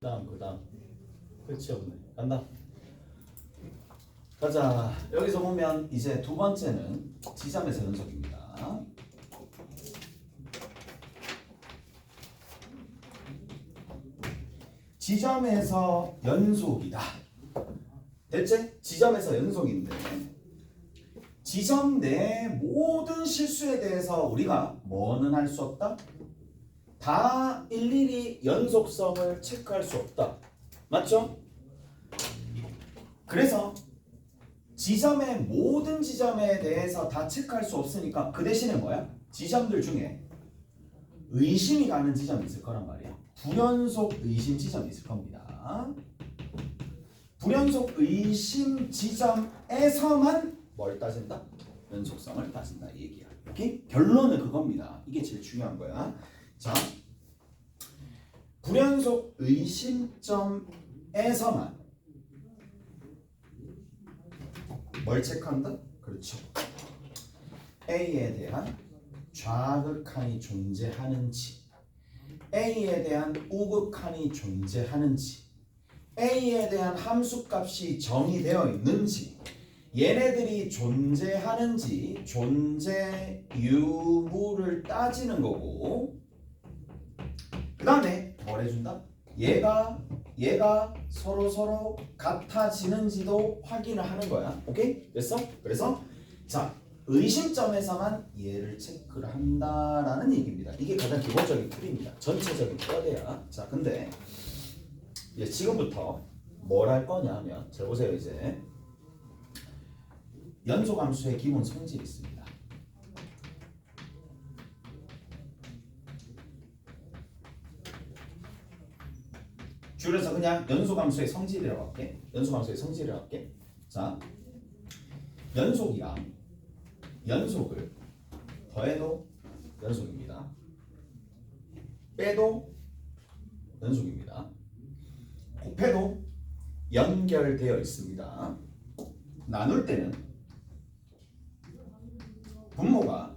그다음 끝이 없네. 간다. 가자. 여기서 보면 이제 두 번째는 지점에서 연속입니다. 지점에서 연속이다. 됐지? 지점에서 연속인데 지점 내 모든 실수에 대해서 우리가 뭐는 할 수 없다? 다 일일이 연속성을 체크할 수 없다. 맞죠? 그래서 지점의 모든 지점에 대해서 다 체크할 수 없으니까 그 대신에 뭐야? 지점들 중에 의심이 가는 지점이 있을 거란 말이야. 불연속 의심 지점이 있을 겁니다. 불연속 의심 지점에서만 뭘 따진다? 연속성을 따진다 이 얘기야. 오케이? 결론은 그겁니다. 이게 제일 중요한 거야. 자, 불연속 의심점에서만 뭘 체크한다? 그렇죠. A에 대한 좌극한이 존재하는지, A에 대한 우극한이 존재하는지, A에 대한 함수값이 정의되어 있는지, 얘네들이 존재하는지 존재 유무를 따지는 거고, 그 다음에 뭘 해준다? 얘가 서로 같아지는지도 확인을 하는 거야. 오케이? 됐어? 그래서 자, 의심점에서만 얘를 체크를 한다라는 얘기입니다. 이게 가장 기본적인 틀입니다. 전체적인 거대야. 자, 근데 이제 지금부터 뭘 할 거냐 하면, 자 보세요. 이제 연소함수의 기본 성질이 있습니다. 줄여서 그냥 연소함수의 성질이라고 할게. 연소함수의 성질이라고 할게. 자, 연속이랑 연속을 더해도 연속입니다. 빼도 연속입니다. 곱해도 연결되어 있습니다. 나눌 때는 분모가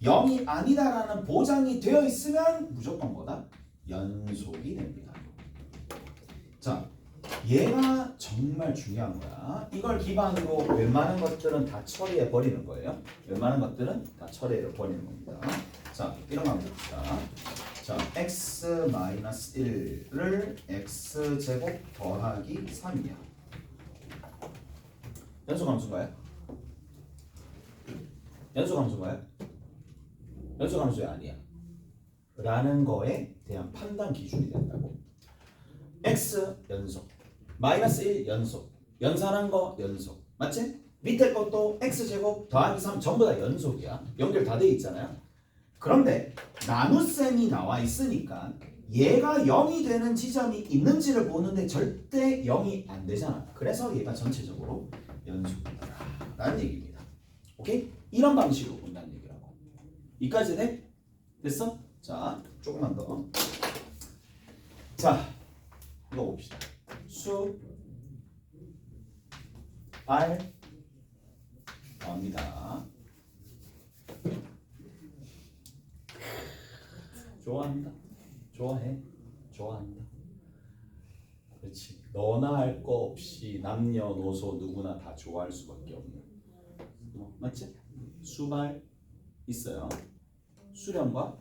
0이 아니다라는 보장이 되어 있으면 무조건 뭐다? 연속이 됩니다. 자, 얘가 정말 중요한 거야. 이걸 기반으로 웬만한 것들은 다 처리해 버리는 거예요. 웬만한 것들은 다 처리해 버리는 겁니다. 자, 이런 거 한번 봅시다. 자, x-1을 x제곱 더하기 3이야. 연속함수인가요? 연속함수인가요? 연속함수야 아니야. 라는 거에 대한 판단 기준이 된다고. x 연속, 마이너스 1 연속, 연산한 거 연속, 맞지? 밑에 것도 x제곱 더하기 3 전부 다 연속이야. 연결 다 돼 있잖아요. 그런데 나눗셈이 나와 있으니까 얘가 0이 되는 지점이 있는지를 보는데 절대 0이 안 되잖아. 그래서 얘가 전체적으로 연속이다 라는 얘기입니다. 오케이? 이런 방식으로 본다는 얘기라고. 이까지 돼? 됐어? 자, 조금만 더. 자, 이거 봅시다. 수 R 나옵니다. 좋아한다. 좋아해. 좋아한다. 그렇지. 너나 할 거 없이 남녀노소 누구나 다 좋아할 수밖에 없는. 맞지? 수발 있어요. 수렴과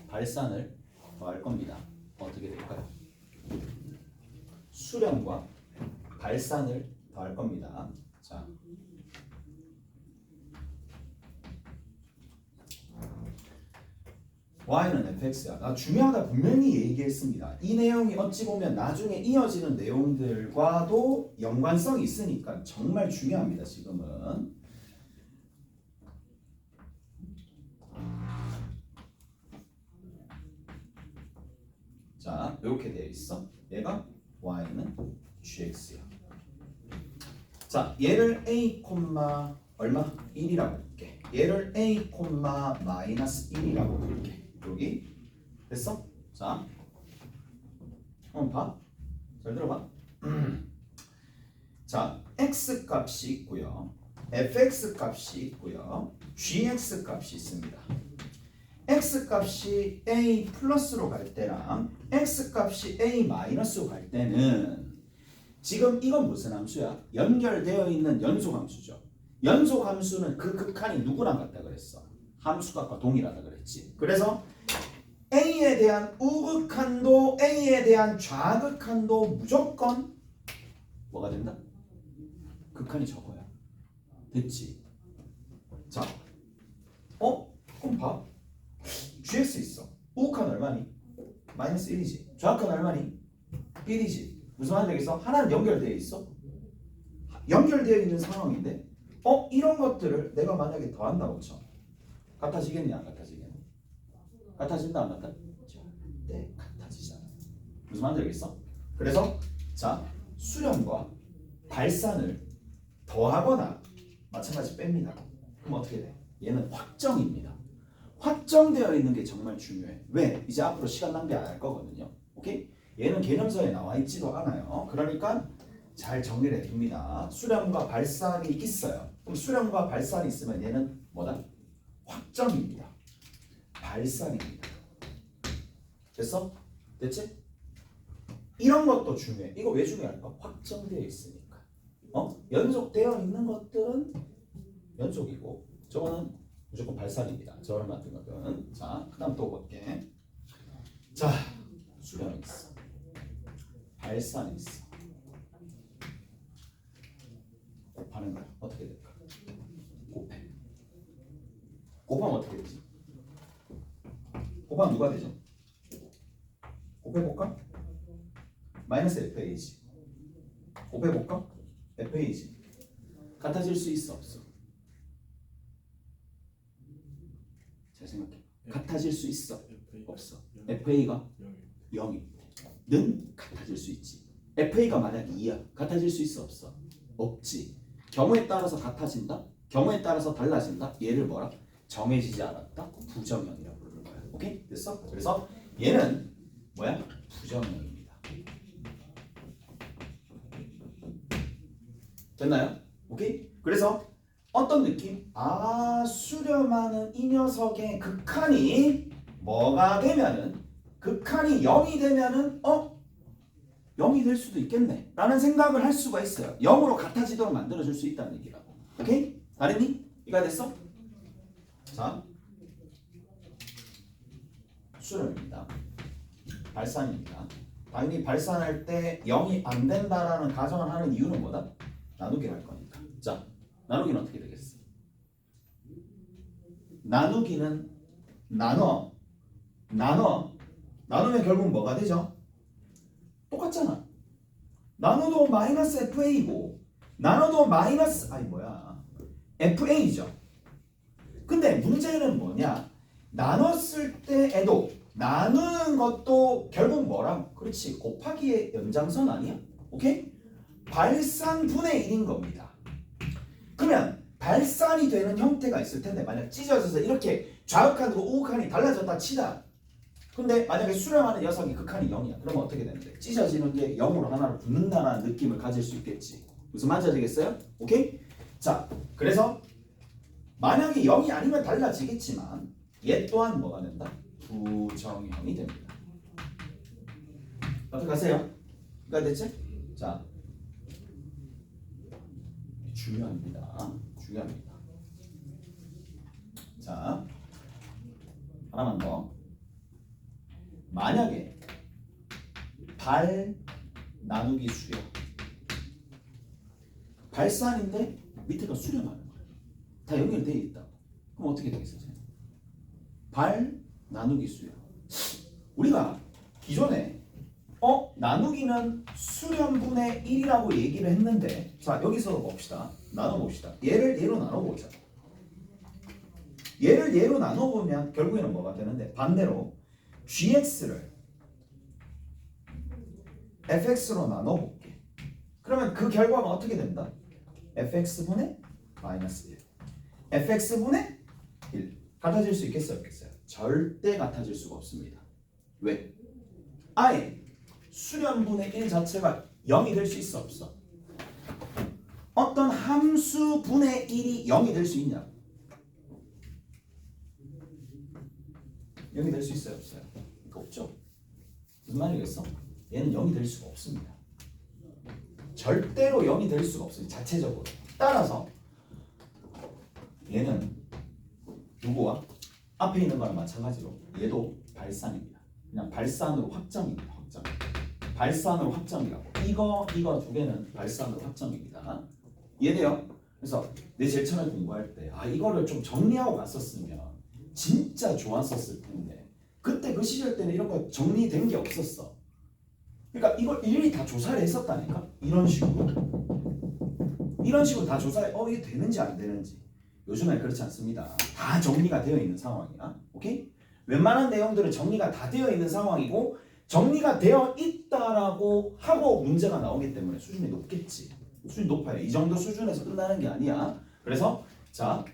발산을 더할 겁니다. 어떻게 될까요? 수렴과 발산을 더할 겁니다. 자, y는 fx야. 나 중요하다 분명히 얘기했습니다. 이 내용이 어찌 보면 나중에 이어지는 내용들과도 연관성이 있으니까 정말 중요합니다. 지금은. 자, 이렇게 되어 있어. 얘가 y는 gx야. 자, 얘를 a, 얼마? 1이라고 볼게. 얘를 a, 마이너스 1이라고 볼게. 여기 됐어? 자, 한번 봐. 잘 들어봐. 자, x 값이 있고요, fx 값이 있고요, gx 값이 있습니다. x값이 a 플러스로 갈 때랑 x값이 a 마이너스로 갈 때는 지금 이건 무슨 함수야? 연결되어 있는 연소함수죠. 연소함수는 그 극한이 누구랑 같다 그랬어? 함수값과 동일하다 그랬지. 그래서 a에 대한 우극한도 a에 대한 좌극한도 무조건 뭐가 된다? 극한이 적어야. 됐지? 자, 그럼 봐. gx 있어. 우극한 얼마니? 마이너스 1이지. 좌극한 얼마니? 1이지. 무슨 말인지 알겠어? 하나는 연결되어 있어. 연결되어 있는 상황인데 이런 것들을 내가 만약에 더한다고 쳐. 같아지겠냐? 안 같아지겠냐? 같아진다 안 같아지냐? 네, 같아지잖아. 무슨 말인지 알겠어? 그래서 자, 수렴과 발산을 더하거나 마찬가지 뺍니다. 그럼 어떻게 돼? 얘는 확정입니다. 확정되어 있는 게 정말 중요해. 왜? 이제 앞으로 시간 낭비 안 할 거거든요. 오케이? 얘는 개념서에 나와 있지도 않아요. 그러니까 잘 정리를 해둡니다. 수렴과 발산이 있어요. 그럼 수렴과 발산이 있으면 얘는 뭐다? 확정입니다. 발산입니다. 됐어? 됐지? 이런 것도 중요해. 이거 왜 중요할까? 확정되어 있으니까. 연속되어 있는 것들은 연속이고 저거는 무조건 발산입니다. 저런 같은 것들은. 자, 그 다음 또 볼게. 자, 수렴이 있어. 발산이 있어. 곱하는 거야. 어떻게 될까? 곱해. 곱하면 어떻게 되지? 곱하면 누가 되죠? 곱해볼까? 마이너스 FA지. 곱해볼까? FA지. 같아질 수 있어 없어? 잘 생각해. 같아질 수 있어 없어? FA가 0는 같아질 수 있지. FA가 만약 2야. 같아질 수 있어 없어? 없지. 경우에 따라서 같아진다? 경우에 따라서 달라진다? 얘를 뭐라? 정해지지 않았다? 부정형이라고 부르는 거야. 오케이? 됐어? 그래서 얘는 뭐야? 부정형입니다. 됐나요? 오케이? 그래서 어떤 느낌? 수렴하는 이 녀석의 극한이 뭐가 되면은 극한이 0이 되면은 0이 될 수도 있겠네 라는 생각을 할 수가 있어요. 0으로 같아지도록 만들어줄 수 있다는 얘기라고. 오케이? 알았니? 이해가 됐어? 자, 수렴입니다. 발산입니다. 당연히 발산할 때 0이 안 된다라는 가정을 하는 이유는 뭐다? 나누기를 할 거니까. 자, 나누기는 어떻게 되겠어? 나누기는 나누면 결국 뭐가 되죠? 똑같잖아. 나눠도 마이너스 FA고 나눠도 마이너스 FA죠. 근데 문제는 뭐냐? 나눴을 때에도 나누는 것도 결국 뭐라? 그렇지, 곱하기의 연장선 아니야? 오케이? 발산 분의 1인 겁니다. 그러면 발산이 되는 형태가 있을 텐데 만약 찢어져서 이렇게 좌극한과 우극한이 달라졌다 치다. 근데 만약에 수렴하는 녀석이 극한이 0이야. 그러면 어떻게 되는데? 찢어지는 게 0으로 하나로 붙는다는 느낌을 가질 수 있겠지. 무슨 말인지 알겠어요? 오케이? 자, 그래서 만약에 0이 아니면 달라지겠지만 얘 또한 뭐가 된다? 부정형이 됩니다. 어떻게 하세요? 그러니까 됐지? 자, 중요합니다. 중요합니다. 자, 하나만 더. 만약에 발 나누기 수렴 발산인데 밑에가 수렴하는 거야. 다 연결되어 있다. 그럼 어떻게 되겠어요? 발 나누기 수렴. 우리가 기존에 나누기는 수렴분의 1이라고 얘기를 했는데 자, 여기서 봅시다. 나눠봅시다. 얘를 얘로 나눠보자. 얘를 얘로 나눠보면 결국에는 뭐가 되는데 반대로 gx를 fx로 나눠볼게. 그러면 그 결과가 어떻게 된다? fx분의 마이너스 1 fx분의 1 같아질 수 있겠어요? 없겠어요? 절대 같아질 수가 없습니다. 왜? 아예 수렴분의 1 자체가 0이 될 수 있어 없어? 어떤 함수분의 1이 0이 될 수 있냐? 0이 될 수 있어요, 없어요? 없죠. 무슨 말이겠어? 얘는 0이 될 수가 없습니다. 절대로 0이 될 수가 없어요. 자체적으로. 따라서 얘는 누구와? 앞에 있는 거랑 마찬가지로 얘도 발산입니다. 그냥 발산으로 확정입니다. 확정. 발산으로 확정이라고. 이거 두 개는 발산으로 확정입니다. 이해돼요? 그래서 내 제천을 공부할 때 이거를 좀 정리하고 갔었으면 진짜 좋았었을 텐데 그때 그 시절 때는 이런 거 정리된 게 없었어. 그러니까 이걸 일일이 다 조사를 했었다니까. 이런 식으로 다 조사해. 이게 되는지 안 되는지. 요즘엔 그렇지 않습니다. 다 정리가 되어 있는 상황이야. 오케이? 웬만한 내용들은 정리가 다 되어 있는 상황이고 정리가 되어 있다라고 하고 문제가 나오기 때문에 수준이 높겠지. 수준이 높아요. 이 정도 수준에서 끝나는 게 아니야. 그래서 자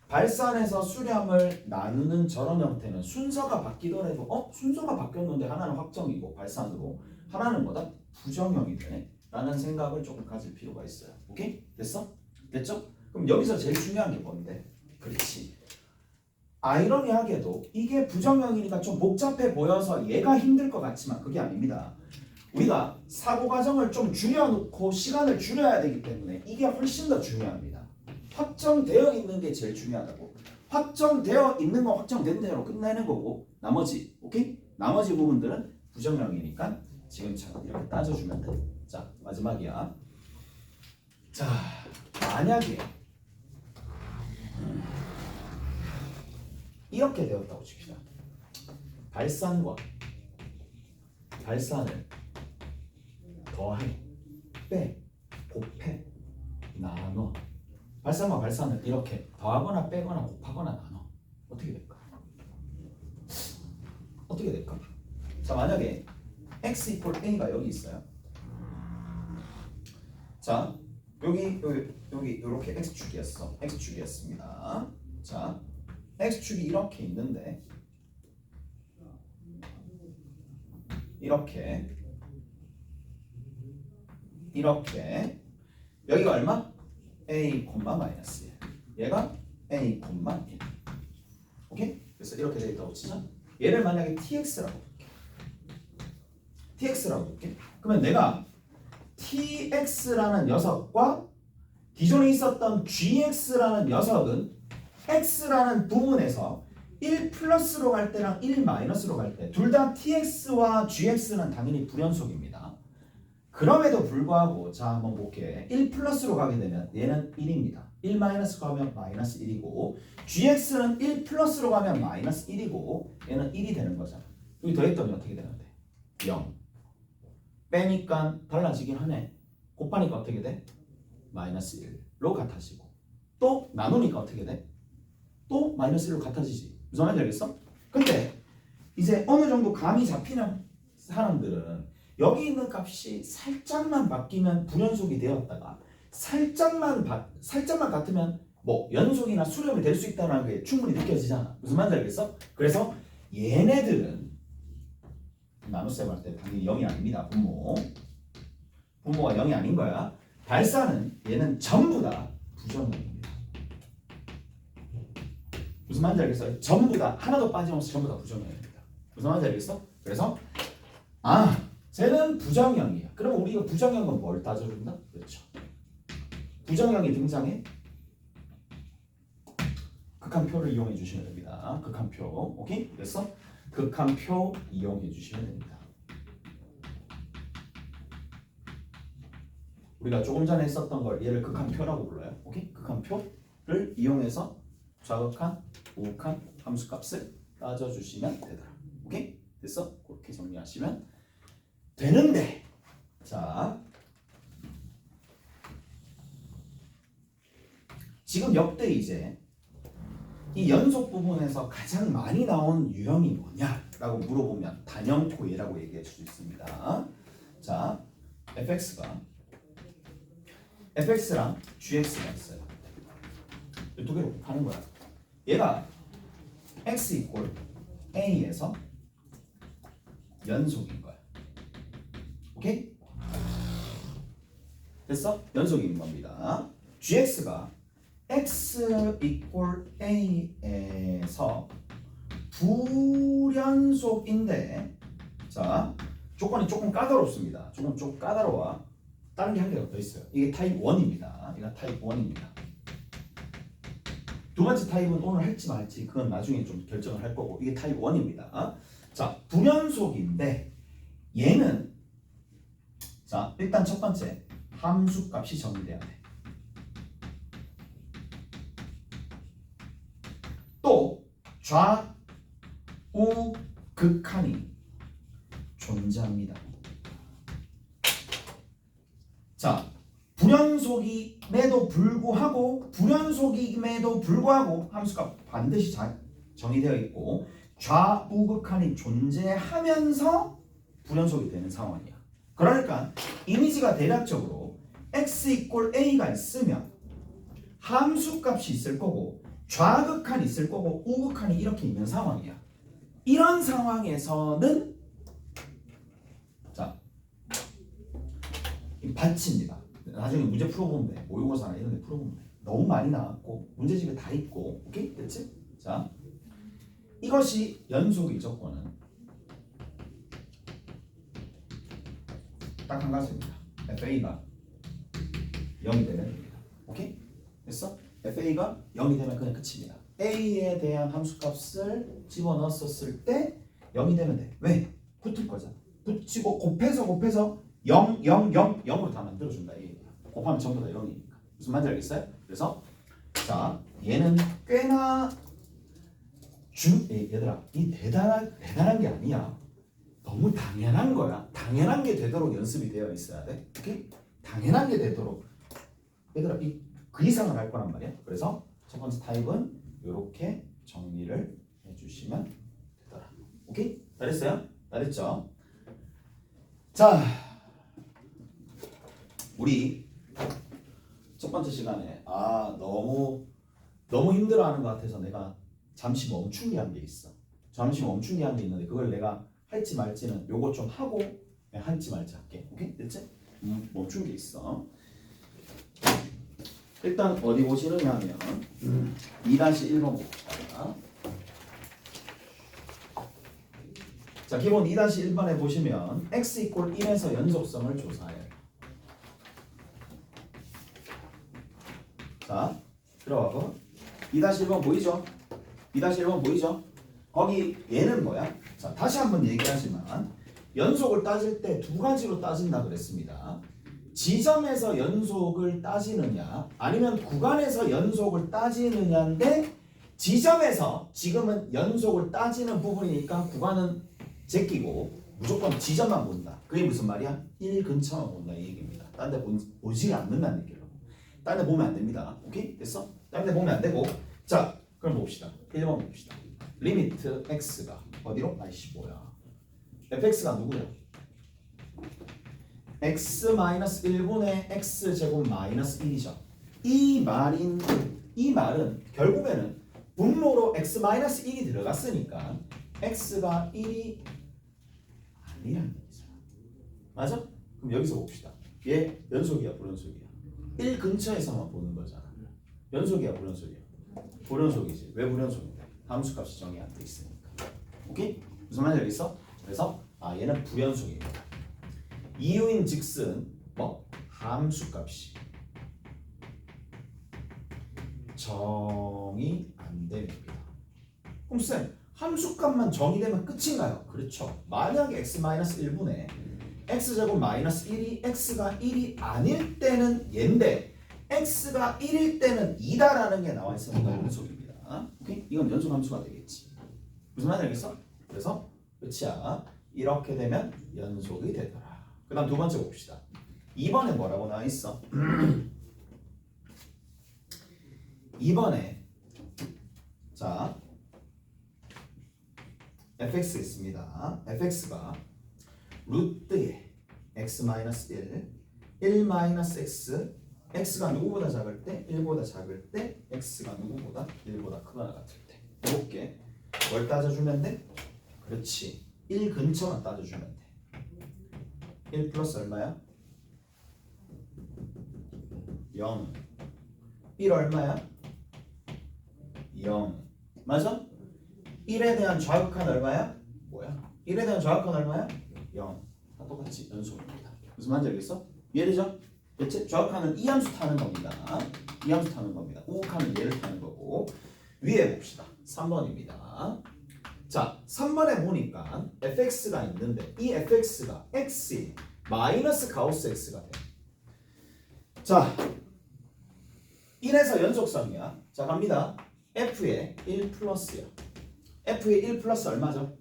발산해서 수렴을 나누는 저런 형태는 순서가 바뀌더라도 순서가 바뀌었는데 하나는 확정이고 발산으로 하나는 뭐다? 부정형이 되네 라는 생각을 조금 가질 필요가 있어요. 오케이? 됐어? 됐죠? 그럼 여기서 제일 중요한 게 뭔데? 그렇지. 아이러니하게도 이게 부정형이니까 좀 복잡해 보여서 얘가 힘들 것 같지만 그게 아닙니다. 우리가 사고 과정을 좀 줄여놓고 시간을 줄여야 되기 때문에 이게 훨씬 더 중요합니다. 확정되어 있는 게 제일 중요하다고. 확정되어 있는 건 확정된 대로 끝내는 거고 나머지 오케이? 나머지 부분들은 부정형이니까 지금처럼 이렇게 따져주면 돼. 자 마지막이야. 자 만약에 이렇게 되었다고 칩시다. 발산과 발산을 더해, 빼, 곱해, 나눠. 발산과 발산을 이렇게 더하거나 빼거나 곱하거나 나눠. 어떻게 될까? 어떻게 될까? 자 만약에 x 이퀄 a가 여기 있어요. 자 여기 이렇게 x축이었어. x축이었습니다. 자 x축이 이렇게 있는데 이렇게 여기가 얼마? a, 마이너스 1 얘가 a, 1 오케이? 그래서 이렇게 되어 있다고 치자. 얘를 만약에 tx라고 볼게. tx라고 볼게. 그러면 내가 tx라는 녀석과 기존에 있었던 gx라는 녀석은 x라는 부분에서 1 플러스로 갈 때랑 1 마이너스로 갈 때 둘 다 tx와 gx는 당연히 불연속입니다. 그럼에도 불구하고 자 한번 볼게. 1 플러스로 가게 되면 얘는 1입니다. 1 마이너스 가면 마이너스 1이고 gx는 1 플러스로 가면 마이너스 1이고 얘는 1이 되는 거잖아. 여기 더했더니 어떻게 되는데? 0. 빼니까 달라지긴 하네. 곱하니까 어떻게 돼? 마이너스 1로 같아지고 또 나누니까 어떻게 돼? 또 마이너스 1로 같아지지. 무슨 말인지 알겠어? 근데 이제 어느 정도 감이 잡히는 사람들은 여기 있는 값이 살짝만 바뀌면 불연속이 되었다가 살짝만 같으면 뭐 연속이나 수렴이 될 수 있다는 게 충분히 느껴지잖아. 무슨 말인지 알겠어? 그래서 얘네들은 나눗셈 할 때 당연히 0이 아닙니다. 분모가 0이 아닌 거야. 발산은 얘는 전부 다 부정형입니다. 무슨 말인지 알겠어요? 전부 다 하나도 빠짐없이 전부 다 부정형입니다. 무슨 말인지 알겠어? 그래서 쟤는 부정형이야. 그럼 우리가 부정형은 뭘 따져준다? 그렇죠. 부정형이 등장해 극한표를 이용해 주시면 됩니다. 극한표. 오케이? 그래서 극한표 이용해 주시면 됩니다. 우리가 조금 전에 했었던 걸 얘를 극한표라고 불러요. 오케이? 극한표를 이용해서 좌극한, 우극한 함수값을 따져주시면 되더라. 오케이? 됐어? 그렇게 정리하시면 되는데 자 지금 역대 이제 이 연속 부분에서 가장 많이 나온 유형이 뭐냐라고 물어보면 단형코이라고 얘기할 수 있습니다. 자 fx랑 gx가 있어요. 이 두 개로 하는 거야. 얘가 x 이퀄 a에서 연속인 거야. 오케이? 됐어? 연속인 겁니다. gx가 x 이퀄 a에서 불연속인데 자 조건이 조금 까다롭습니다. 조금 까다로워. 다른 게 한 개가 더 있어요. 이게 타입 1입니다. 이거 타입 1입니다. 두 번째 타입은 오늘 할지 말지 그건 나중에 좀 결정을 할 거고 이게 타입 1입니다. 자 불연속인데 얘는 자 일단 첫 번째 함수값이 정의돼야 돼. 또 좌우 극한이 존재합니다. 자 불연속임에도 불구하고 함수값 반드시 정의되어 있고 좌우 극한이 존재하면서 불연속이 되는 상황이야. 그러니까 이미지가 대략적으로 x = a가 있으면 함수값이 있을 거고 좌극한이 있을 거고 우극한이 이렇게 있는 상황이야. 이런 상황에서는 자 받칩니다. 나중에 문제 풀어보면 돼. 모의고사나 이런 데 풀어보면 돼. 너무 많이 나왔고 문제집에 다 있고 오케이? 됐지? 자 이것이 연속의 조건은 딱 한 가지입니다. FA가 0이 되면 됩니다. 오케이? 됐어? FA가 0이 되면 그냥 끝입니다. A에 대한 함수값을 집어넣었을 때 0이 되면 돼. 왜? 붙을 거잖아. 붙이고 곱해서 0, 0, 0, 0으로 다 만들어준다. 곱하면 전부 다 0이니까. 무슨 말인지 알겠어요? 그래서 자 얘는 꽤나 얘들아 이 대단한 게 아니야. 너무 당연한 거야. 당연한 게 되도록 연습이 되어 있어야 돼. 오케이? 당연한 게 되도록 얘들아 그 이상을 할 거란 말이야. 그래서 첫 번째 타입은 이렇게 정리를 해주시면 되더라. 오케이? 잘했어요? 잘했죠? 자, 우리 첫 번째 시간에 너무 힘들어하는 것 같아서 내가 잠시 멈춘 게 한 게 있어. 잠시 멈춘 게 한 게 있는데 그걸 내가 할지 말지는 요거 좀 하고 할지 말지 할게. 오케이? 됐지? 멈춘 게 있어. 일단 어디 보시느냐 하면 2-1번 봅시다. 자, 기본 2-1번에 보시면 x = 1에서 연속성을 조사해요. 자, 들어가고 2-1번 보이죠? 2-1번 보이죠? 거기 얘는 뭐야? 자, 다시 한번 얘기하지만 연속을 따질 때 두 가지로 따진다 그랬습니다. 지점에서 연속을 따지느냐 아니면 구간에서 연속을 따지느냐인데 지점에서 지금은 연속을 따지는 부분이니까 구간은 제끼고 무조건 지점만 본다. 그게 무슨 말이야? 1 근처만 본다 이 얘기입니다. 딴 데 보지 않는다는 얘기라고. 딴 데 보면 안 됩니다. 오케이? 됐어? 딴 데 보면 안 되고 자 그럼 봅시다. 1번 봅시다. 리미트 x가 어디로? 아이씨 뭐야 fx가 누구야? x-1분의 x제곱 마이너스 1이죠. 이 말은 결국에는 분모로 x-1이 들어갔으니까 x가 1이 아니라는 얘기잖아. 맞아? 그럼 여기서 봅시다. 얘 연속이야 불연속이야? 1 근처에서만 보는 거잖아. 연속이야 불연속이야? 불연속이지. 왜 불연속인데? 함수값이 정의 안 돼 있으니까. 오케이? 무슨 말인지 알겠어? 그래서 얘는 불연속입니다. 이유인 즉슨 함수값이 정의 안 됩니다. 그럼 쌤 함수값만 정의되면 끝인가요? 그렇죠. 만약에 x-1분의 x제곱 마이너스 1이 x가 1이 아닐 때는 얘인데 x가 1일 때는 2다라는 게 나와 있으니까 연속입니다. 오케이? 이건 연속 함수가 되겠지. 무슨 말인지 알겠어? 그래서 끝이야. 이렇게 되면 연속이 되더라. 그 다음 두 번째 봅시다. 2번에 뭐라고 나와 있어? 2번에 자 fx 있습니다. fx가 루트의 x-1 1-x x가 누구보다 작을 때 1보다 작을 때 x가 누구보다 1보다 크거나 같을 때 이렇게 뭘 따져주면 돼? 그렇지 1 근처만 따져주면 돼. 1 플러스 얼마야? 0 1 얼마야? 0 맞아? 1에 대한 좌극한 얼마야? 뭐야? 1에 대한 좌극한 얼마야? 0. 다 똑같이 연속입니다. 무슨 말인지 알겠어? 이해되죠? 대체 좌극한은 이 함수 타는 겁니다. 이 함수 타는 겁니다. 우극한은 얘를 타는 거고. 위에 봅시다. 3번입니다. 자, 3번에 보니까 fx가 있는데 이 fx가 x이 마이너스 가우스 x가 돼. 자, 1에서 연속성이야. 자, 갑니다. f의 1 플러스야. f의 1 플러스 얼마죠?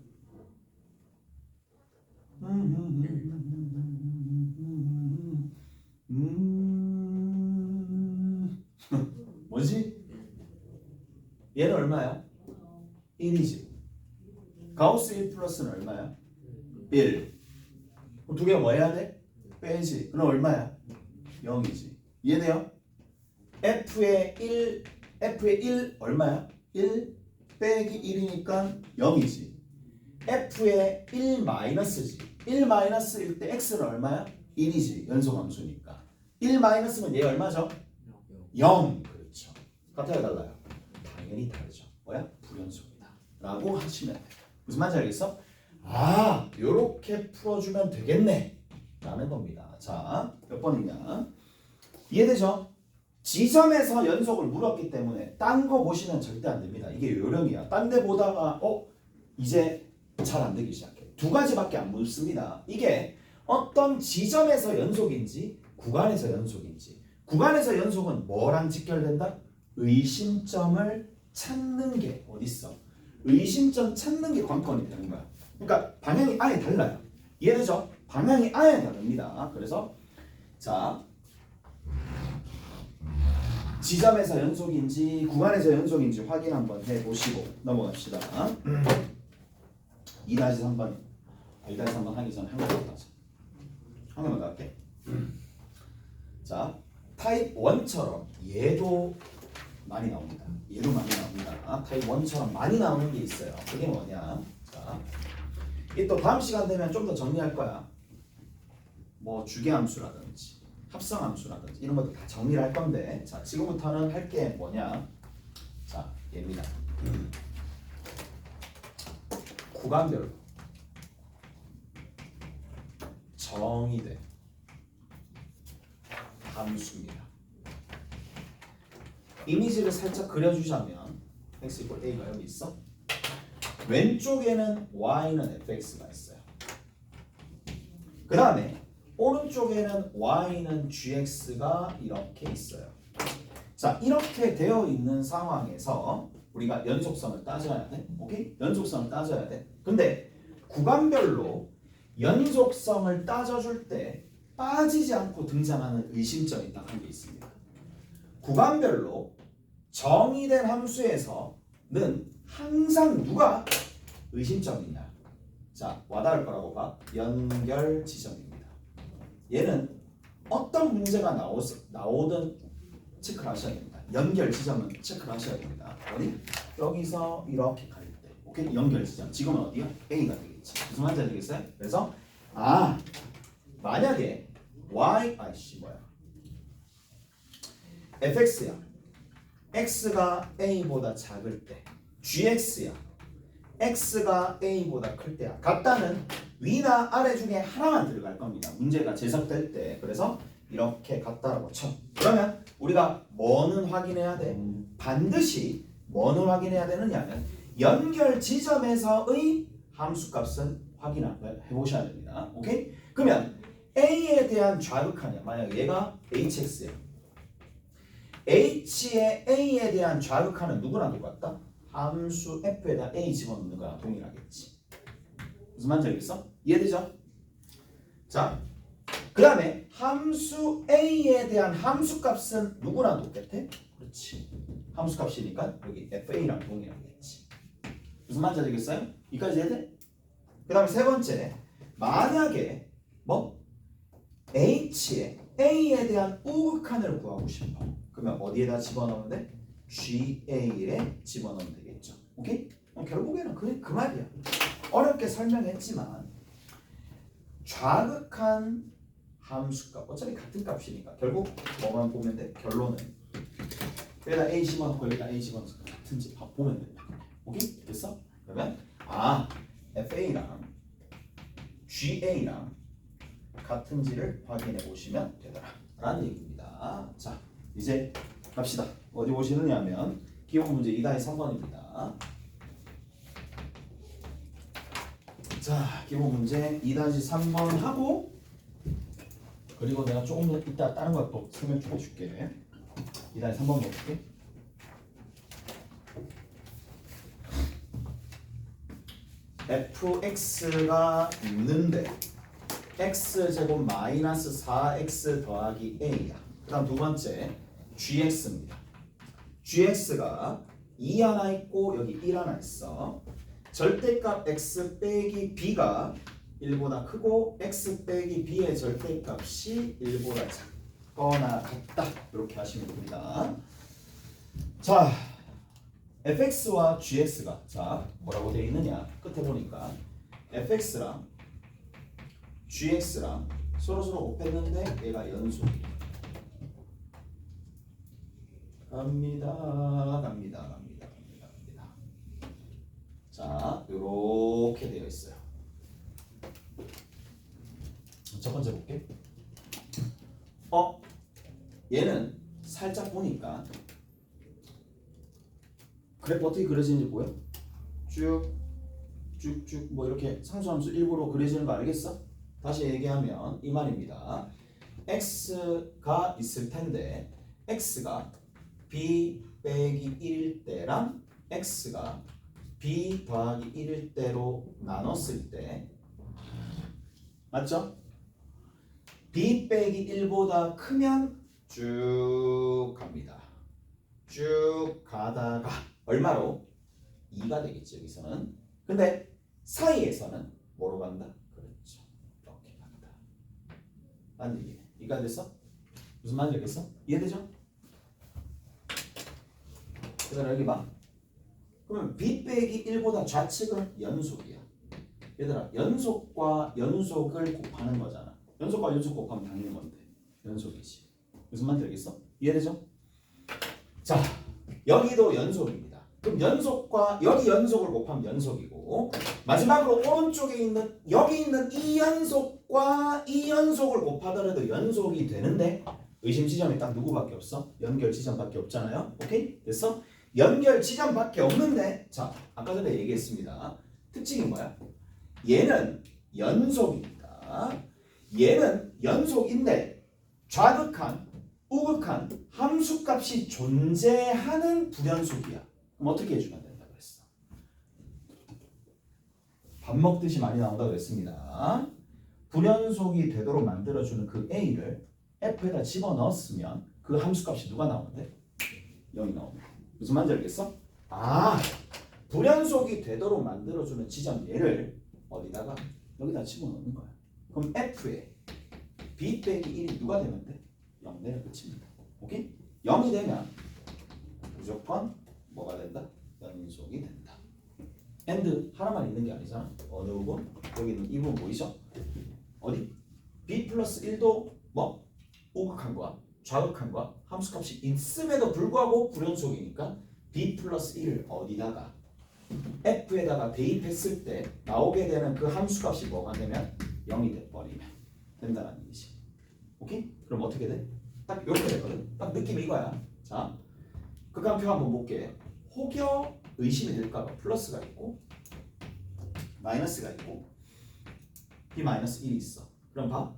뭐지? 얘는 얼마야? 1이지. 가우스 1 플러스는 얼마야? 1. 두 개가 뭐 해야 돼? 빼지. 그럼 얼마야? 0이지. 이해돼요? f의 1 얼마야? 1 빼기 1이니까 0이지. f의 1 마이너스지. 1 마이너스일 때 x는 얼마야? 1이지. 연속함수니까. 1 마이너스면 얘 얼마죠? 0. 그렇죠. 같아요, 달라요? 당연히 다르죠. 뭐야? 불연속이다. 라고 하시면 돼요. 무슨 말인지 알겠어? 아, 요렇게 풀어주면 되겠네. 라는 겁니다. 자, 몇 번이냐? 이해되죠? 지점에서 연속을 물었기 때문에 딴 거 보시면 절대 안 됩니다. 이게 요령이야. 딴 데 보다가 이제 잘 안 되기 시작해. 두 가지밖에 안 묻습니다. 이게 어떤 지점에서 연속인지 구간에서 연속인지. 구간에서 연속은 뭐랑 직결된다? 의심점을 찾는 게 어딨어? 의심점 찾는 게 관건이 되는 거야. 그러니까 방향이 아예 달라요. 이해되죠? 방향이 아예 다릅니다. 그래서 자, 지점에서 연속인지 구간에서 연속인지 확인 한번 해보시고 넘어갑시다. 2-3번 1-3번 하기 전에 한 번만 더 하자. 한 번만 더 할게. 자, 타입 1처럼 얘도 많이 나옵니다. 얘도 많이 나옵니다. 타입 1처럼 많이 나오는 게 있어요. 그게 뭐냐? 자, 이 또 다음 시간 되면 좀 더 정리할 거야. 뭐 주계함수라든지 합성함수라든지 이런 것들 다 정리를 할 건데, 자, 지금부터는 할 게 뭐냐? 자, 얘입니다. 구간별로 정의된 함수입니다. 이미지를 살짝 그려주자면 x = a가 여기 있어. 왼쪽에는 y는 fx가 있어요. 그 다음에 오른쪽에는 y는 gx가 이렇게 있어요. 자, 이렇게 되어 있는 상황에서 우리가 연속성을 따져야 돼. 오케이? 연속성을 따져야 돼. 근데 구간별로 연속성을 따져줄 때 빠지지 않고 등장하는 의심점이 딱 한 개 있습니다. 구간별로 정의된 함수에서는 항상 누가 의심점이냐? 자, 와닿을 거라고 봐. 연결 지점입니다. 얘는 어떤 문제가 나오든 체크를 하셔야 됩니다. 연결 지점은 체크를 하셔야 됩니다. 어디? 여기서 이렇게 갈 때. 오케이? 연결 지점. 지금은 어디야? A가 되겠지. 무슨 말인지 알겠어요? 그래서 만약에 fx야. x가 a보다 작을 때, gx야. x가 a보다 클 때야. 같다는 위나 아래 중에 하나만 들어갈 겁니다. 문제가 제작될 때. 그래서 이렇게 같다라고 쳐. 그러면 우리가 뭐는 확인해야 돼? 반드시 뭐는 확인해야 되느냐면 연결 지점에서의 함수값은 확인해 보셔야 됩니다. 오케이? 그러면 a에 대한 좌극하냐? 만약 얘가 hx야. h의 a에 대한 좌극하는 누구랑 똑같다? 함수 f에다 a 집어넣는 거랑 동일하겠지. 무슨 말인지 알겠어? 이해되죠? 자, 그 다음에 함수 a에 대한 함수값은 누구랑 똑같아? 그렇지. 함수값이니까 여기 fa랑 동일하겠지. 무슨 말인지 알겠어요? 여기까지 이해돼? 그 다음에 세 번째, 만약에 h의 a에 대한 우극한을 구하고 싶어. 그러면 어디에다 집어넣으면 돼? GA에 집어넣으면 되겠죠. 오케이? 결국에는 그 말이야. 어렵게 설명했지만 좌극한 함수값 어차피 같은 값이니까 결국 뭐만 보면 돼? 결론은 여기다 A 집어넣고 여기다 A 집어넣어서 같은지 보면 된다. 오케이? 됐어? 그러면 FA랑 GA랑 같은지를 확인해 보시면 되더라 라는 얘기입니다. 자, 이제 갑시다. 어디 보시느냐 하면 기본 문제 2-3번입니다. 자, 기본 문제 2-3번 하고 그리고 내가 조금 이따 다른 것도 설명 좀 해줄게. 2-3번 볼게. fx가 있는데 x제곱 마이너스 4x 더하기 a야. 그 다음 두 번째 gx입니다. gx가 2 하나 있고 여기 1 하나 있어. 절대값 x 빼기 b가 1보다 크고 x 빼기 b의 절대값이 1보다 작거나 같다. 이렇게 하시면 됩니다. 자, fx와 gx가 자 뭐라고 되어 있느냐 끝에 보니까 fx랑 gx랑 서로 곱했는데 얘가 연속이 갑니다. 자, 요렇게 되어 있어요. 첫 번째 볼게. 얘는 살짝 보니까 그래프 어떻게 그려지는지 보여? 쭉쭉쭉 뭐 이렇게 상수함수 일부러 그려지는 거 알겠어? 다시 얘기하면 이 말입니다. x가 있을 텐데 x가 b 빼기 1일 때랑 x가 b 더하기 1일 때로 나눴을 때 맞죠? b 빼기 1보다 크면 쭉 갑니다. 쭉 가다가 얼마로? 2가 되겠죠. 여기서는. 근데 사이에서는 뭐로 간다? 그렇죠. 이렇게 간다. 난 이게 이해가 됐어? 무슨 말인지 알겠어? 이해되죠? 얘들아 여기 봐. 그러면 b 빼기 1보다 좌측은 연속이야. 얘들아 연속과 연속을 곱하는 거잖아. 연속과 연속 곱하면 당연히 뭔데? 연속이지. 무슨 말인지 알겠어? 이해되죠? 자, 여기도 연속입니다. 그럼 연속과 여기 연속을 곱하면 연속이고 마지막으로 오른쪽에 있는 여기 있는 이 연속과 이 연속을 곱하더라도 연속이 되는데 의심 지점이 딱 누구밖에 없어? 연결 지점밖에 없잖아요. 오케이? 됐어? 연결 지점밖에 없는데 자, 아까 전에 얘기했습니다. 특징이 뭐야? 얘는 연속입니다. 얘는 연속인데 좌극한 우극한 함수값이 존재하는 불연속이야. 그럼 어떻게 해주면 된다 그랬어? 밥 먹듯이 많이 나온다고 그랬습니다. 불연속이 되도록 만들어주는 그 A를 F에다 집어넣었으면 그 함수값이 누가 나오는데? 0이 나옵니다. 무슨 말인지 알겠어? 불연속이 되도록 만들어주는 지점 얘를 어디다가? 여기다 집어넣는 거야. 그럼 F에 B 빼기 1이 누가 되면 돼? 0 되면 끝입니다. 오케이? 0이 되면 무조건 뭐가 된다? 연속이 된다. and 하나만 있는 게 아니잖아. 어느 부분? 여기 있는 이 부분 보이죠? 어디? b 플러스 1도 뭐? 우극한과 좌극한과 함수값이 있음에도 불구하고 불연속이니까 b 플러스 1을 어디다가? f에다가 대입했을 때 나오게 되는 그 함수값이 뭐가 되면? 0이 돼버리면 된다는 얘기지. 오케이? 그럼 어떻게 돼? 딱 이렇게 되거든. 딱 느낌이 이거야. 자, 극한표 한번 볼게. 혹여 의심이 될까봐 플러스가 있고 마이너스가 있고 b-1이 있어. 그럼 봐.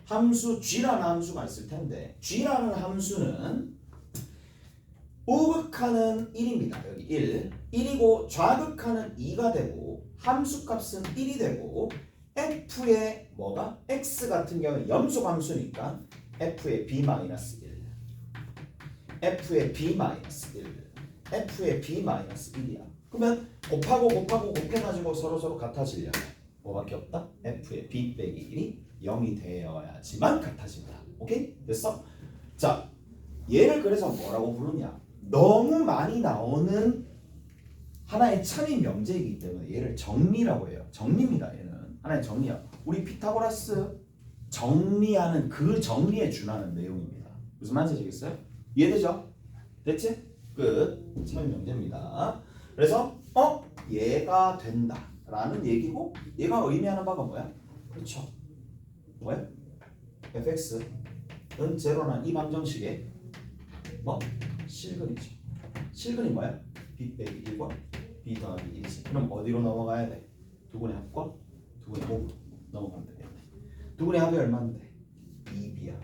함수 g라는 함수가 있을 텐데 g라는 함수는 우극하는 1입니다. 여기 1. 1이고 좌극하는 2가 되고 함수값은 1이 되고 f의 뭐가? x 같은 경우는 염소 함수니까 f의 b-1 f의 b-1 f의 b-1이야. 그러면 곱하고 곱해가지고 서로 같아지려면 뭐밖에 없다? f의 b 빼기 1이 0이 되어야지만 같아진다. 오케이? 됐어? 자, 얘를 그래서 뭐라고 부르냐? 너무 많이 나오는 하나의 참인 명제이기 때문에 얘를 정리라고 해요. 정리입니다. 얘는 하나의 정리야. 우리 피타고라스 정리하는 그 정리에 준하는 내용입니다. 무슨 말인지 알겠어요? 이해되죠? 됐지? 끝. 참인 명제입니다. 그래서 얘가 된다라는 얘기고 얘가 의미하는 바가 뭐야? 그렇죠. 뭐야? fx는 제로란 이 방정식의 뭐? 실근이죠. 실근이 뭐야? b 빼기 1과 b 더하기 1이지. 그럼 어디로 넘어가야 돼? 두분의 합과 두분의 곱으로 넘어가면 되겠네. 두분의 합이 얼마인데? 2b야.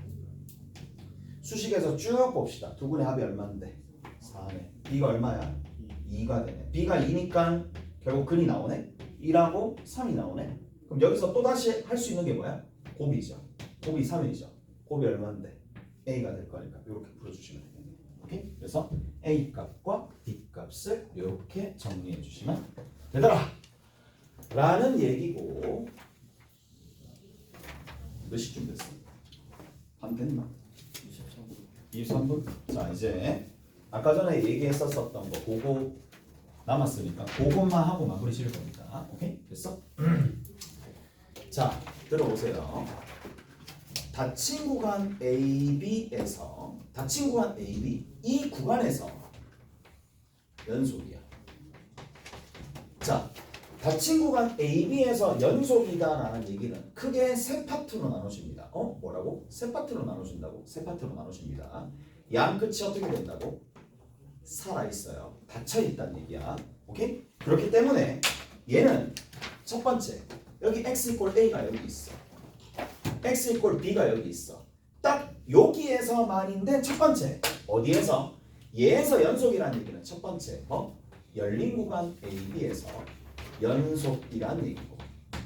수식에서 쭉 봅시다. 두분의 합이 얼마인데? 4네. b가 얼마야? 2가 되네. b가 2니까 결국 근이 나오네. 1하고 3이 나오네. 그럼 여기서 또다시 할 수 있는 게 뭐야? 곱이죠. 곱이 3이죠. 곱이 얼마인데? a가 될 거니까 이렇게 풀어주시면 되겠네. 오케이? 그래서 a 값과 b 값을 이렇게 정리해 주시면 되더라 라는 얘기고. 몇 시쯤 됐어? 반 됐나? 23분? 자, 이제 아까 전에 얘기했었던 거 그거 남았으니까 그것만 하고 마무리 지을 겁니다. 오케이? 됐어? 자, 들어보세요. 닫힌 구간 AB에서 닫힌 구간 AB 이 구간에서 연속이야. 자, 닫힌 구간 AB에서 연속이다라는 얘기는 크게 세 파트로 나눠집니다. 뭐라고? 세 파트로 나눠진다고? 세 파트로 나눠집니다. 양 끝이 어떻게 된다고? 살아있어요. 닫혀있다는 얘기야. 오케이? 그렇기 때문에 얘는 첫 번째 여기 x 이퀄 a가 여기 있어. x 이퀄 b가 여기 있어. 딱 여기에서만인데 첫 번째 어디에서? 얘에서 연속이라는 얘기는 첫 번째 열린 구간 AB에서 연속이라는 얘기고.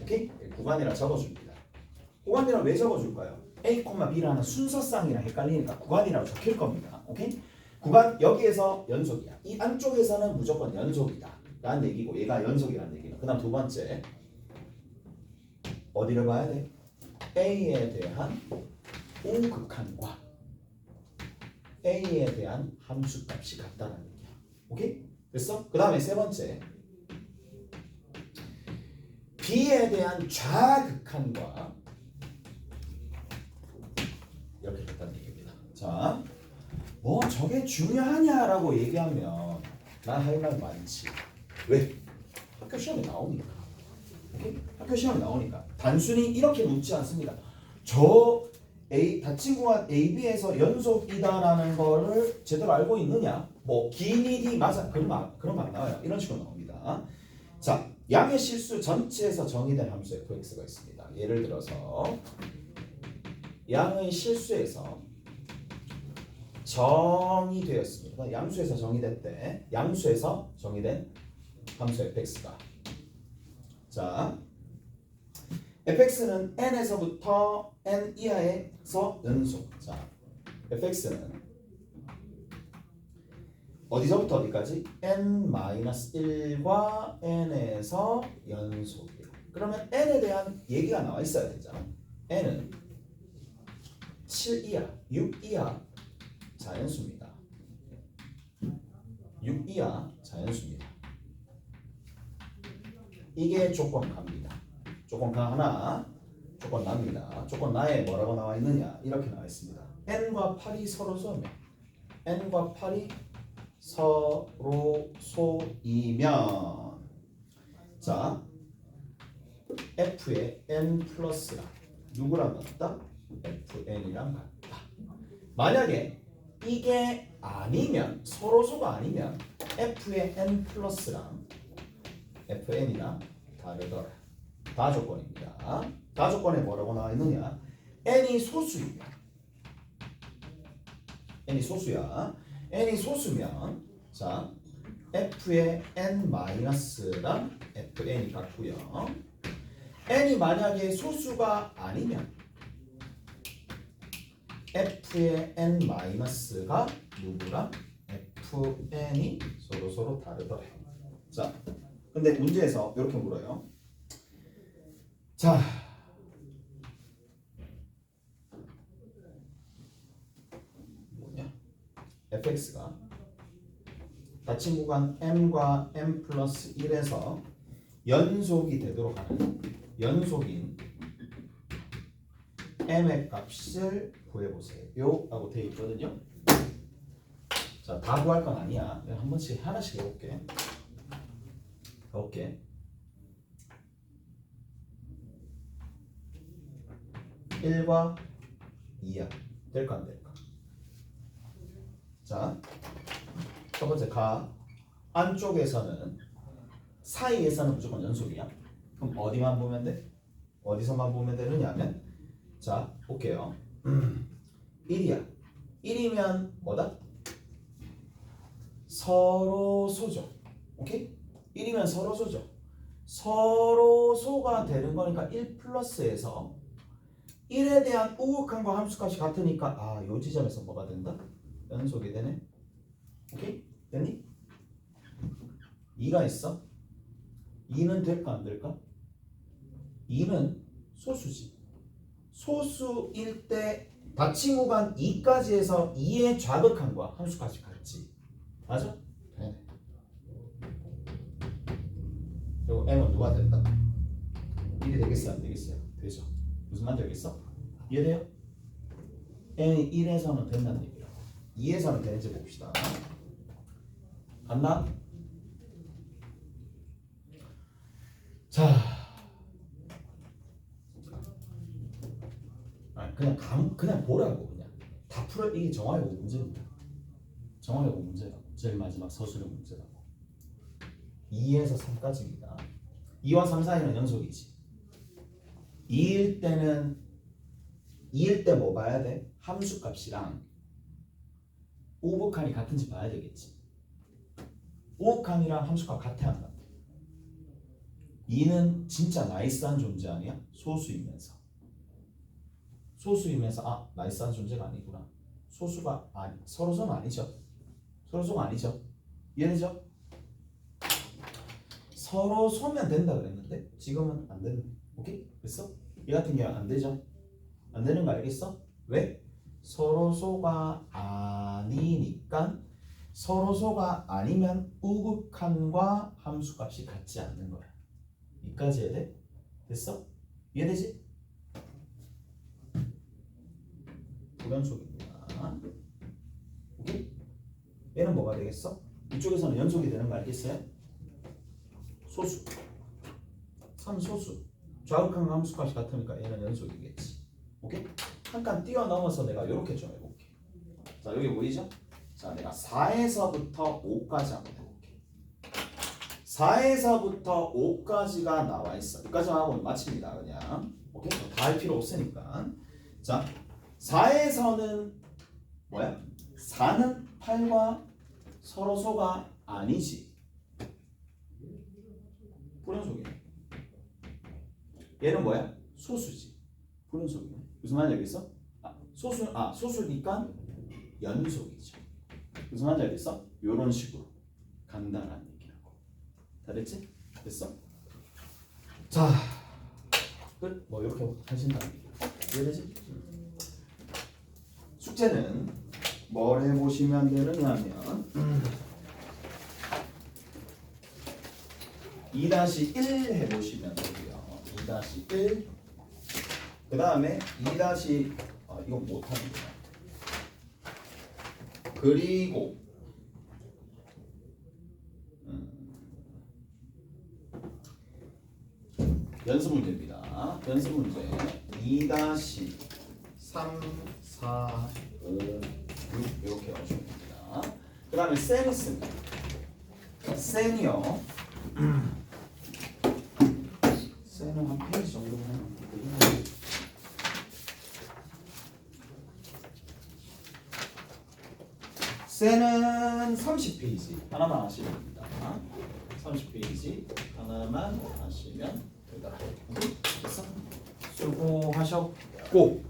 오케이? 구간이라 적어줍니다. 구간이라 왜 적어줄까요? A, B라는 순서상이랑 헷갈리니까 구간이라고 적힐 겁니다. 오케이? 구간 여기에서 연속이야. 이 안쪽에서는 무조건 연속이다 라는 얘기고 얘가 연속이라는 얘기는. 그 다음 두 번째 어디를 봐야 돼? A에 대한 우극한과 A에 대한 함수값이 같다는 얘기야. 오케이? 됐어? 그 다음에 세 번째 B에 대한 좌극한과 이렇게 됐다는 얘기입니다. 자, 뭐 저게 중요하냐라고 얘기하면 난 할 말 많지. 왜? 학교 시험에 나오니까. 오케이? 학교 시험에 나오니까. 단순히 이렇게 묻지 않습니다. 저 닫힌 구간 AB에서 연속이다라는 거를 제대로 알고 있느냐? 뭐 기니디 맞아. 그런 말 나와요. 이런 식으로 나옵니다. 자, 양의 실수 전체에서 정의된 함수 fx가 있습니다. 예를 들어서 양의 실수에서 정의되었습니다. 양수에서 정의됐대. 양수에서 정의된 함수 fx가. 자, fx는 n에서부터 n 이하에서 연속. 자, fx는 어디서부터 어디까지? n-1과 n에서 연속이야. 그러면 n에 대한 얘기가 나와 있어야 되잖아. n은 7 이하, 6 이하 자연수입니다. 6 이하 자연수입니다. 이게 조건가입니다. 조건가 하나, 조건나입니다. 조건나에 뭐라고 나와 있느냐? 이렇게 나와 있습니다. n과 8이 서로 소면 n과 8이 서로 소이면 자 f의 n 플러스가 누구랑 같다? fn이랑 같다. 만약에 이게 아니면 서로소가 아니면 f의 n 플러스랑 fn이랑 다르더라. 다 조건입니다. 다 조건에 뭐라고 나와 있느냐? n이 소수이면 n이 소수야. n이 소수면 자 f의 n-랑 fn이 같고요. n이 만약에 소수가 아니면 f의 n-가 누구랑 fn이 서로 다르더래. 자, 근데 문제에서 이렇게 물어요. 자, 뭐냐? fx가 닫힌 구간 m과 m 플러스 1에서 연속이 되도록 하는 연속인 m의 값을 구해보세요 라고 되어 있거든요. 자, 다 구할 건 아니야. 내가 한 번씩 하나씩 해볼게. 오케이. 1과 2야. 될까 안 될까? 자, 첫 번째 가 안쪽에서는 사이에서는 무조건 연속이야. 그럼 어디만 보면 돼? 어디서만 보면 되느냐면 자, 볼게요. 1이야. 1이면 뭐다? 서로소죠. 오케이? 1이면 서로소죠. 서로소가 되는 거니까 1 플러스에서 1에 대한 우극함과 함수값이 같으니까 아, 요 지점에서 뭐가 된다? 연속이 되네. 오케이? 됐니? 2가 있어. 2는 될까 안 될까? 2는 소수지. 소수일 때 닫힌 구간 2까지 해서 2의 좌극함과 함수값이 같지. 맞아? 네. 그리고 m은 누가 된다? 1이 되겠어요? 안 되겠어요? 되죠. 무슨 말인지 알겠어? 이해돼요? m이 1에서는 된다는 얘기라고. 2에서는 되는지 봅시다. 간다? 자, 그냥 보라고. 그냥 다 풀어. 이게 정화해보 문제입니다. 정화해보 문제라고. 제일 마지막 서술형 문제라고. 2에서 3까지입니다. 2와 3 사이는 연속이지. 2일 때 뭐 봐야 돼? 함수값이랑 우극함이 같은지 봐야 되겠지. 우극함이랑 함수값 같아 안 같아? 2는 진짜 나이스한 존재 아니야? 소수이면서 아, 나이스한 존재가 아니구나. 소수가 아니, 서로소는 아니죠. 서로소가 아니죠. 이해되죠? 서로소면 된다 그랬는데 지금은 안 되는. 오케이? 됐어? 이 같은 경우는 안 되죠. 안 되는 거 알겠어? 왜? 서로소가 아니니까. 서로소가 아니면 우극함과 함수값이 같지 않는 거야. 이까지 해야 돼? 됐어? 이해되지? 불연속입니다. 오케이? 얘는 뭐가 되겠어? 이쪽에서는 연속이 되는 거 알겠어요? 소수. 3소수. 좌극함과 함수값이 같으니까 얘는 연속이겠지. 오케이? 한 칸 뛰어넘어서 내가 이렇게 좀 해볼게. 자, 여기 보이죠? 자, 내가 4에서부터 5까지 한번 해볼게. 4에서부터 5까지가 나와 있어. 여기까지만 하고 마칩니다. 그냥. 오케이? 다 할 필요 없으니까. 자, 4에서는 뭐야? 4는 8과 서로소가 아니지. 불연속이네. 얘는 뭐야? 소수지. 불연속이네. 무슨 말인지 알겠어? 소수니까 연속이죠. 무슨 말인지 알겠어? 요런 식으로 간단한 얘기라고. 다 됐지? 됐어? 자, 끝. 뭐 이렇게 하신다는 얘기야. 이해되지? 숙제는 뭘 해보시면 되느냐면 2-1 해보시면 되고요. 2-1 그 다음에 2- 이거 못하는구나. 그리고 연습 문제입니다. 연습 문제 2-3, 4, 5, 6 이렇게 넣으시면 됩니다. 그 다음에 센 있습니다. 센이요. 센은 한 페이지 정도 하면 되거든요. 센은 30페이지 하나만 하시면 됩니다. 30페이지 하나만 하시면 된다. 됐어? 수고하셨고